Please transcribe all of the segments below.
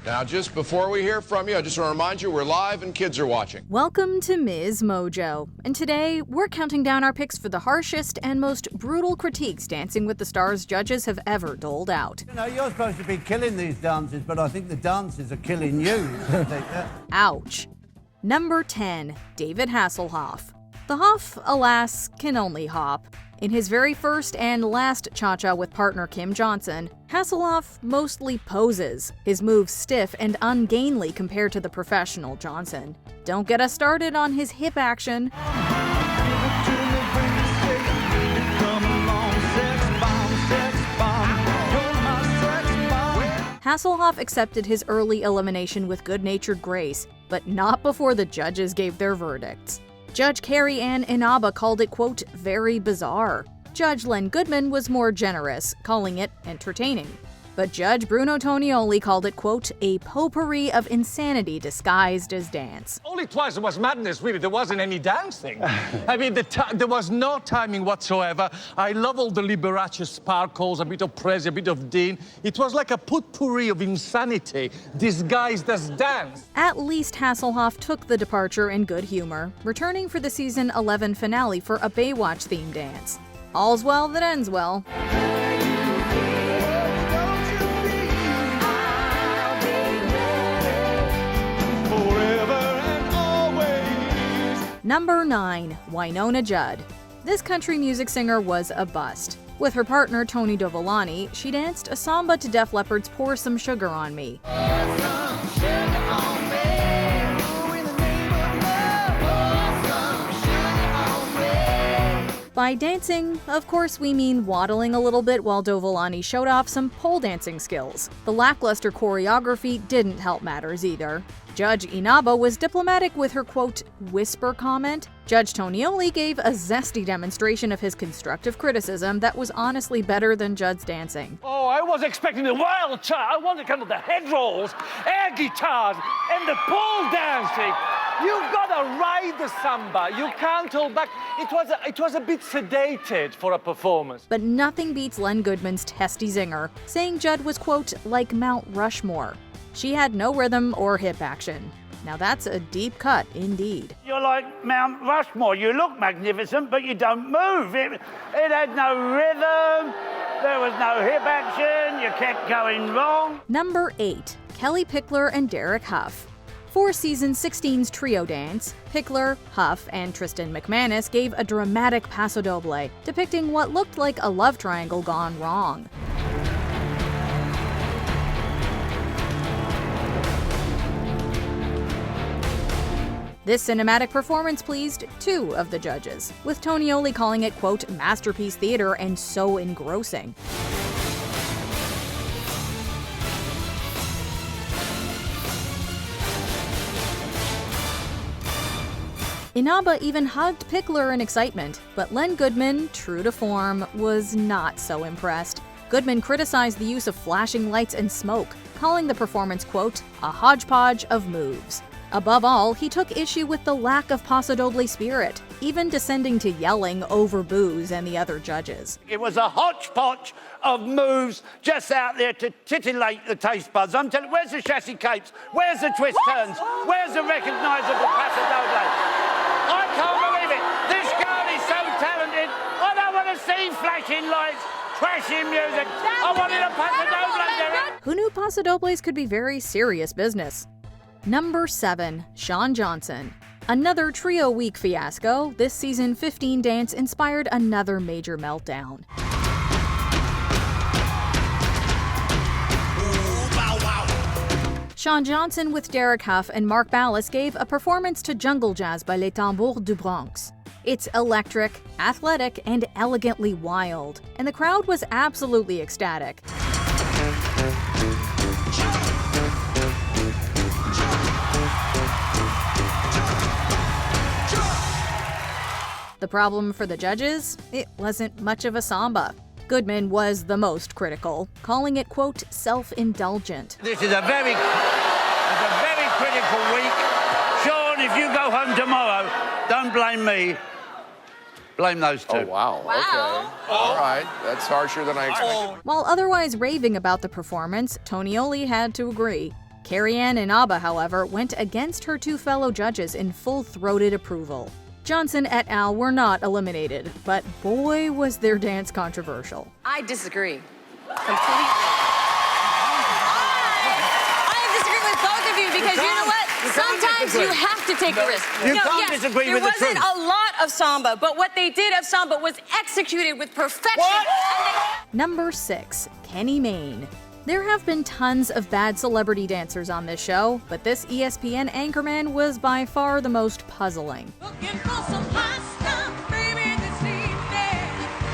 Now, just before we hear from you, I just want to remind you we're live and kids are watching. Welcome to MsMojo, and today we're counting down our picks for the harshest and most brutal critiques Dancing with the Stars judges have ever doled out. You know, you're supposed to be killing these dances, but I think the dances are killing you. Ouch. Number 10, David Hasselhoff. The Hoff, alas, can only hop. In his very first and last cha-cha with partner Kim Johnson, Hasselhoff mostly poses, his moves stiff and ungainly compared to the professional Johnson. Don't get us started on his hip action. Hasselhoff accepted his early elimination with good-natured grace, but not before the judges gave their verdicts. Judge Carrie Ann Inaba called it, quote, very bizarre. Judge Len Goodman was more generous, calling it entertaining. But Judge Bruno Tonioli called it, quote, a potpourri of insanity disguised as dance. Only twice it was madness, really. There wasn't any dancing. I mean, there was no timing whatsoever. I love all the Liberace sparkles, a bit of Prezi, a bit of Dean. It was like a potpourri of insanity disguised as dance. At least Hasselhoff took the departure in good humor, returning for the season 11 finale for a Baywatch-themed dance. All's well that ends well. Number 9, Wynonna Judd. This country music singer was a bust. With her partner Tony Dovolani, she danced a samba to Def Leppard's Pour Some Sugar on Me. By dancing, of course we mean waddling a little bit while Dovolani showed off some pole dancing skills. The lackluster choreography didn't help matters either. Judge Inaba was diplomatic with her, quote, whisper comment. Judge Tonioli gave a zesty demonstration of his constructive criticism that was honestly better than Judd's dancing. Oh, I was expecting the wild child. I wanted kind of the head rolls, air guitars, and the pole dancing. You've got to ride the samba. You can't hold back. It was a bit sedated for a performance. But nothing beats Len Goodman's testy zinger, saying Judd was, quote, like Mount Rushmore. She had no rhythm or hip action. Now that's a deep cut indeed. You're like Mount Rushmore. You look magnificent, but you don't move. It had no rhythm. There was no hip action. You kept going wrong. Number 8, Kellie Pickler and Derek Hough. For season 16's trio dance, Pickler, Hough, and Tristan McManus gave a dramatic paso doble, depicting what looked like a love triangle gone wrong. This cinematic performance pleased 2 of the judges, with Tonioli calling it, quote, masterpiece theater and so engrossing. Inaba even hugged Pickler in excitement, but Len Goodman, true to form, was not so impressed. Goodman criticized the use of flashing lights and smoke, calling the performance, quote, a hodgepodge of moves. Above all, he took issue with the lack of paso doble spirit, even descending to yelling over Booze and the other judges. It was a hodgepodge of moves just out there to titillate the taste buds. I'm telling you, where's the chassis capes? Where's the twist turns? Where's the recognizable paso doble? I can't believe it. This girl is so talented. I don't want to see flashing lights, crashing music. I wanted a paso doble, Derek. Who knew paso dobles could be very serious business? Number 7, Shawn Johnson. Another trio week fiasco, this season 15 dance inspired another major meltdown. Shawn Johnson with Derek Hough and Mark Ballas gave a performance to Jungle Jazz by Les Tambours du Bronx. It's electric, athletic, and elegantly wild, and the crowd was absolutely ecstatic. The problem for the judges? It wasn't much of a samba. Goodman was the most critical, calling it, quote, self-indulgent. This is a very critical week. Shawn, if you go home tomorrow, don't blame me. Blame those 2. Oh, wow. Okay. All right. That's harsher than I expected. While otherwise raving about the performance, Tonioli had to agree. Carrie-Anne Inaba, however, went against her two fellow judges in full-throated approval. Johnson et al. Were not eliminated, but boy was their dance controversial. I disagree. Completely. I disagree with both of you because you know what? Sometimes you have to take a risk. You can't disagree with the truth. There wasn't a lot of samba, but what they did of samba was executed with perfection. Number 6, Kenny Mayne. There have been tons of bad celebrity dancers on this show, but this ESPN anchorman was by far the most puzzling. Looking for some hot stuff, baby, this evening.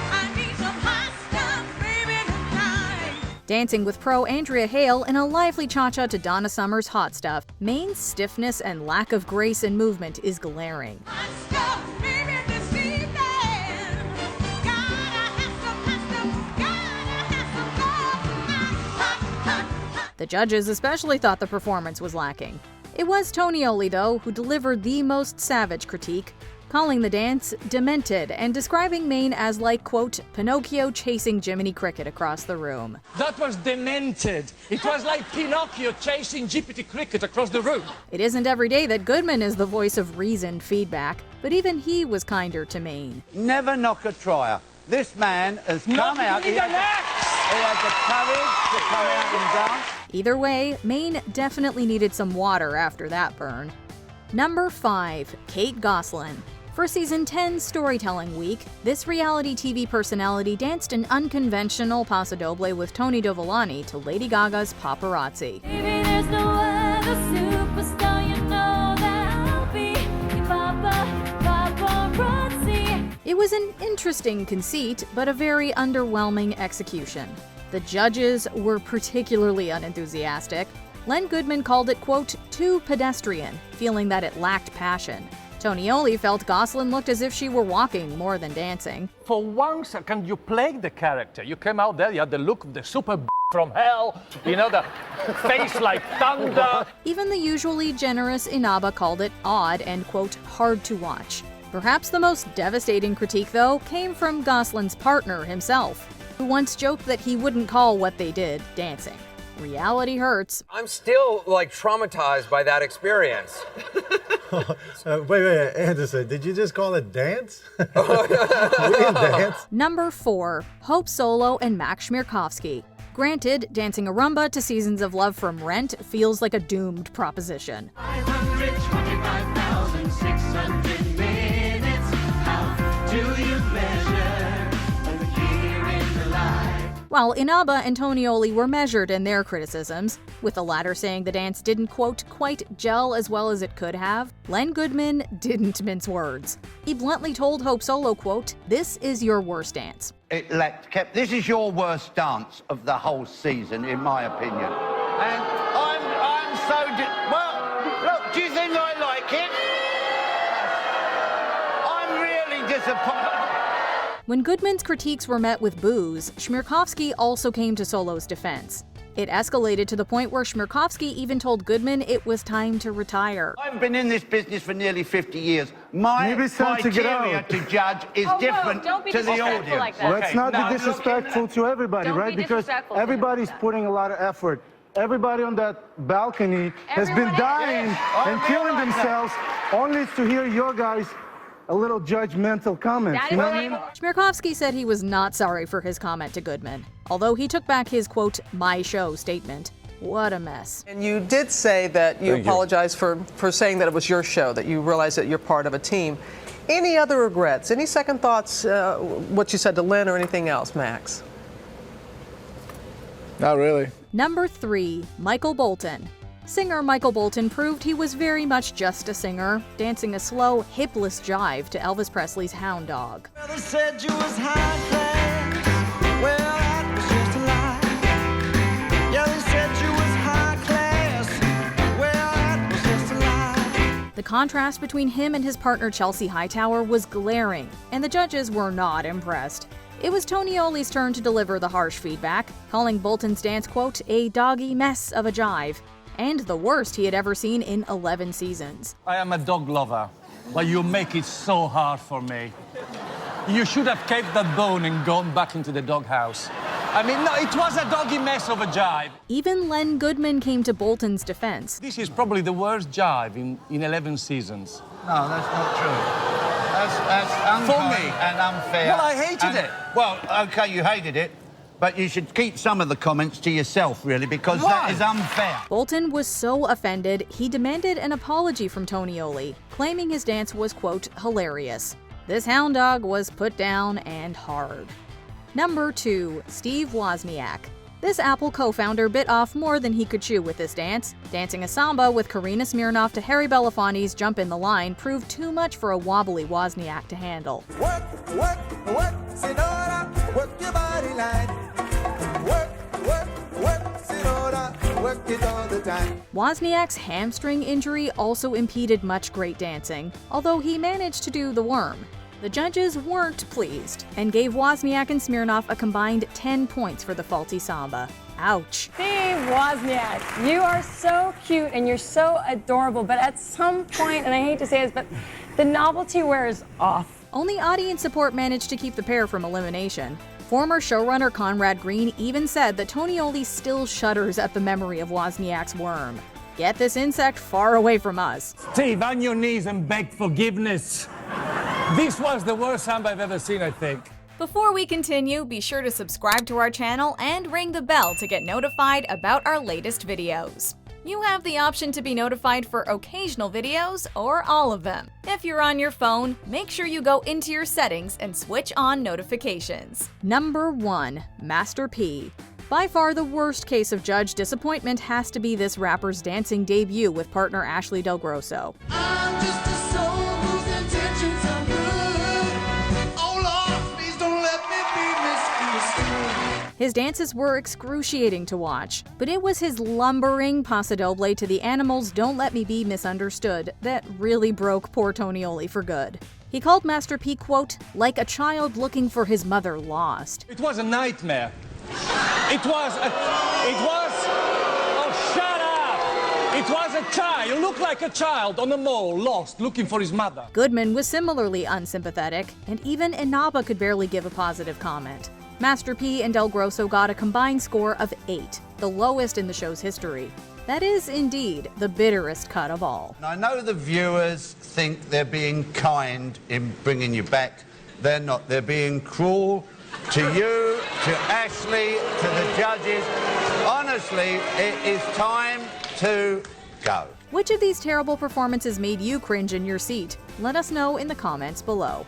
I need some hot stuff, baby, tonight. Dancing with pro Andrea Hale in a lively cha-cha to Donna Summer's Hot Stuff, Mayne's stiffness and lack of grace and movement is glaring. Hot stuff, baby, this evening. Gotta have some hot stuff, gotta have some love tonight. Hot, hot, hot. The judges especially thought the performance was lacking. It was Tonioli, though, who delivered the most savage critique, calling the dance demented and describing Mayne as like, quote, Pinocchio chasing Jiminy Cricket across the room. That was demented. It was like Pinocchio chasing Jiminy Cricket across the room. It isn't every day that Goodman is the voice of reasoned feedback, but even he was kinder to Mayne. Never knock a trier. This man has come out. He had the courage to come out and dance. Either way, Mayne definitely needed some water after that burn. Number 5, Kate Gosselin. For season 10 Storytelling Week, this reality TV personality danced an unconventional paso doble with Tony Dovolani to Lady Gaga's Paparazzi. Baby, there's no other superstar, you know that I'll be paparazzi. It was an interesting conceit, but a very underwhelming execution. The judges were particularly unenthusiastic. Len Goodman called it, quote, too pedestrian, feeling that it lacked passion. Tonioli felt Gosselin looked as if she were walking more than dancing. For one second, you played the character. You came out there, you had the look of the super from hell, you know, the face like thunder. Even the usually generous Inaba called it odd and, quote, hard to watch. Perhaps the most devastating critique, though, came from Gosselin's partner himself, who once joked that he wouldn't call what they did dancing. Reality hurts. I'm still, like, traumatized by that experience. Wait, Anderson, did you just call it dance? We didn't dance. Number 4, Hope Solo and Max Chmerkovskiy. Granted, dancing a rumba to Seasons of Love from Rent feels like a doomed proposition. 525,600 minutes. How do you measure here in the life? While Inaba and Tonioli were measured in their criticisms, with the latter saying the dance didn't, quote, quite gel as well as it could have, Len Goodman didn't mince words. He bluntly told Hope Solo, quote, this is your worst dance. This is your worst dance of the whole season, in my opinion. And I'm so... well, look, do you think I like it? I'm really disappointed. When Goodman's critiques were met with boos, Chmerkovskiy also came to Solo's defense. It escalated to the point where Chmerkovskiy even told Goodman it was time to retire. I've been in this business for nearly 50 years. My criteria to judge is different to the audience. Like that. Let's not be disrespectful to everybody, Don't right? be Because disrespectful to everybody's putting a lot of effort. Everybody on that balcony has been dying and killing themselves only to hear your guys a little judgmental comments. You know what I mean? Chmerkovskiy said he was not sorry for his comment to Goodman, although he took back his, quote, my show statement. What a mess. And you did say that you apologized for saying that it was your show, that you realized that you're part of a team. Any other regrets? Any second thoughts, what you said to Lynn or anything else, Max? Not really. Number 3, Michael Bolton. Singer Michael Bolton proved he was very much just a singer, dancing a slow, hipless jive to Elvis Presley's Hound Dog. They said you was high class. Well, that was just a lie. Yeah, they said you was high class. Well, that was just a lie. The contrast between him and his partner Chelsea Hightower was glaring, and the judges were not impressed. It was Tonioli's turn to deliver the harsh feedback, calling Bolton's dance, quote, a doggy mess of a jive, and the worst he had ever seen in 11 seasons. I am a dog lover, but you make it so hard for me. You should have kept that bone and gone back into the doghouse. I mean, no, it was a doggy mess of a jive. Even Len Goodman came to Bolton's defense. This is probably the worst jive in 11 seasons. No, that's not true. That's unkind me. and unfair. Well, I hated it. Well, OK, you hated it, but you should keep some of the comments to yourself, really, because Why? that is unfair. Bolton was so offended, he demanded an apology from Tonioli, claiming his dance was, quote, hilarious. This hound dog was put down and hard. Number 2, Steve Wozniak. This Apple co-founder bit off more than he could chew with this dance. Dancing a samba with Karina Smirnoff to Harry Belafonte's Jump in the Line proved too much for a wobbly Wozniak to handle. Work, Senora, work your body line. Work, Senora, work it all the time. Wozniak's hamstring injury also impeded much great dancing, although he managed to do the worm. The judges weren't pleased and gave Wozniak and Smirnoff a combined 10 points for the faulty samba. Ouch. Steve Wozniak, you are so cute and you're so adorable, but at some point, and I hate to say this, but the novelty wears off. Only audience support managed to keep the pair from elimination. Former showrunner Conrad Green even said that Tonioli still shudders at the memory of Wozniak's worm. Get this insect far away from us. Steve, on your knees and beg forgiveness. This was the worst samba I've ever seen, I think. Before we continue, be sure to subscribe to our channel and ring the bell to get notified about our latest videos. You have the option to be notified for occasional videos or all of them. If you're on your phone, make sure you go into your settings and switch on notifications. Number 1, Master P. By far the worst case of judge disappointment has to be this rapper's dancing debut with partner Ashley Del Grosso. I'm just a soul whose intentions are good. Oh Lord, please don't let me be misunderstood. His dances were excruciating to watch, but it was his lumbering paso doble to the Animals' Don't Let Me Be Misunderstood that really broke poor Tonioli for good. He called Master P, quote, like a child looking for his mother lost. It was a nightmare. Oh, shut up! It was a child. You look like a child on a mole, lost, looking for his mother. Goodman was similarly unsympathetic, and even Inaba could barely give a positive comment. Master P and Del Grosso got a combined score of 8, the lowest in the show's history. That is indeed the bitterest cut of all. I know the viewers think they're being kind in bringing you back. They're not. They're being cruel to you, to Ashley, to the judges. Honestly, it is time to go. Which of these terrible performances made you cringe in your seat? Let us know in the comments below.